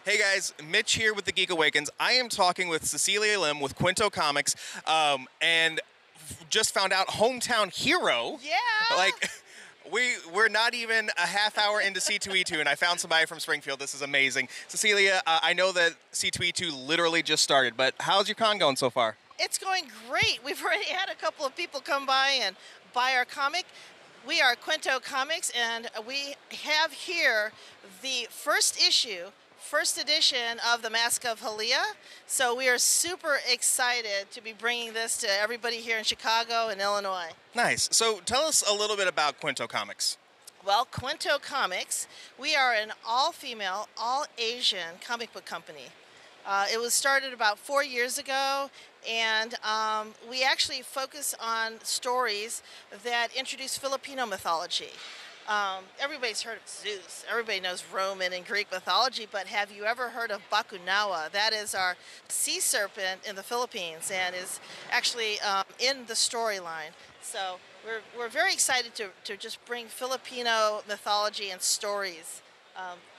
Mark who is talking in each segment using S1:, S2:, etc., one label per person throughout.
S1: Hey guys, Mitch here with the Geek Awakens. I am talking with Cecilia Lim with Kwento Comics, and just found out hometown hero.
S2: Yeah.
S1: Like, we're not even a half hour into C2E2, and I found somebody from Springfield. This is amazing. Cecilia, I know that C2E2 literally just started, but how's your con going so far?
S2: It's going great. We've already had a couple of people come by and buy our comic. We are Kwento Comics, and we have here the first issue, first edition of the Mask of Haliya. So we are super excited to be bringing this to everybody here in Chicago and Illinois.
S1: Nice. So tell us a little bit about Kwento Comics.
S2: Well, Kwento Comics, we are an all-female, all-Asian comic book company. It was started about 4 years ago, and we actually focus on stories that introduce Filipino mythology. Everybody's heard of Zeus. Everybody knows Roman and Greek mythology, but have you ever heard of Bakunawa? That is our sea serpent in the Philippines and is actually in the storyline. So we're very excited to just bring Filipino mythology and stories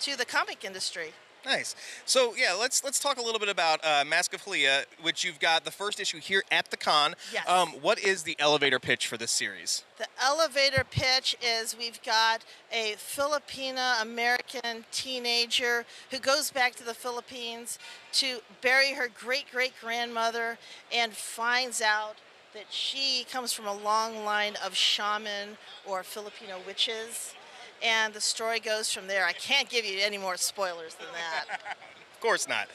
S2: to the comic industry.
S1: Nice. So yeah, let's talk a little bit about Mask of Haliya, which you've got the first issue here at the con.
S2: Yes.
S1: What is the elevator pitch for this series?
S2: The elevator pitch is we've got a Filipina-American teenager who goes back to the Philippines to bury her great-great-grandmother and finds out that she comes from a long line of shaman or Filipino witches. And the story goes from there. I can't give you any more spoilers than that.
S1: Of course not.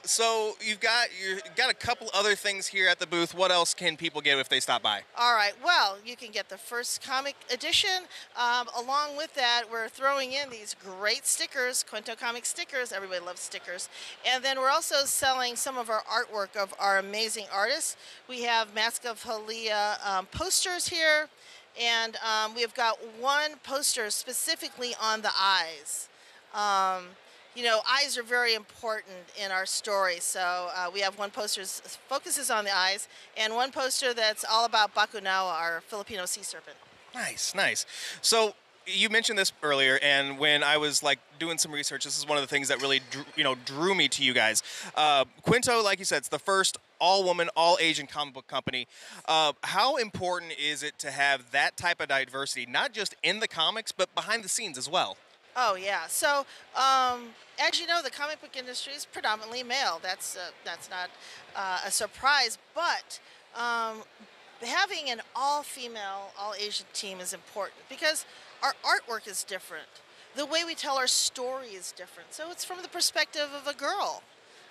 S1: So you've got a couple other things here at the booth. What else can people get if they stop by?
S2: All right. Well, you can get the first comic edition. Along with that, we're throwing in these great stickers, Kwento Comics stickers. Everybody loves stickers. And then we're also selling some of our artwork of our amazing artists. We have Mask of Haliya posters here. And we've got one poster specifically on the eyes. You know, eyes are very important in our story, so we have one poster that focuses on the eyes, and one poster that's all about Bakunawa, our Filipino sea serpent.
S1: Nice, nice. So you mentioned this earlier, and when I was like doing some research, this is one of the things that really drew me to you guys. Kwento, like you said, it's the first all-woman, all-Asian comic book company. How important is it to have that type of diversity, not just in the comics, but behind the scenes as well?
S2: Oh, yeah. So, as you know, the comic book industry is predominantly male. That's not a surprise, but having an all-female, all-Asian team is important because our artwork is different. The way we tell our story is different. So it's from the perspective of a girl,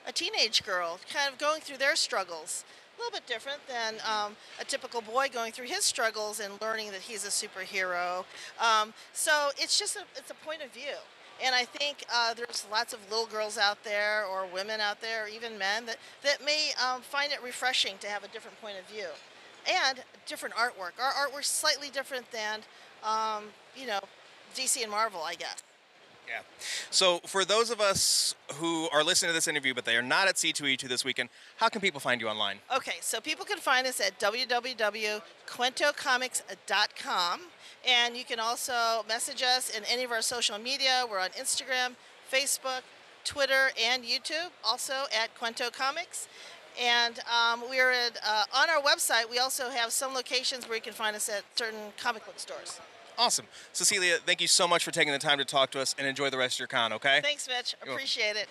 S2: a teenage girl, kind of going through their struggles. A little bit different than a typical boy going through his struggles and learning that he's a superhero. So it's just it's a point of view. And I think there's lots of little girls out there or women out there or even men that may find it refreshing to have a different point of view. And different artwork. Our artwork's slightly different than, you know, DC and Marvel, I guess.
S1: Yeah. So for those of us who are listening to this interview, but they are not at C2E2 this weekend, how can people find you online?
S2: Okay, so people can find us at www.kwentocomics.com. And you can also message us in any of our social media. We're on Instagram, Facebook, Twitter, and YouTube, also at Kwento Comics. And we're on our website. We also have some locations where you can find us at certain comic book stores.
S1: Awesome. Cecilia, thank you so much for taking the time to talk to us, and enjoy the rest of your con, okay?
S2: Thanks, Mitch. Appreciate it.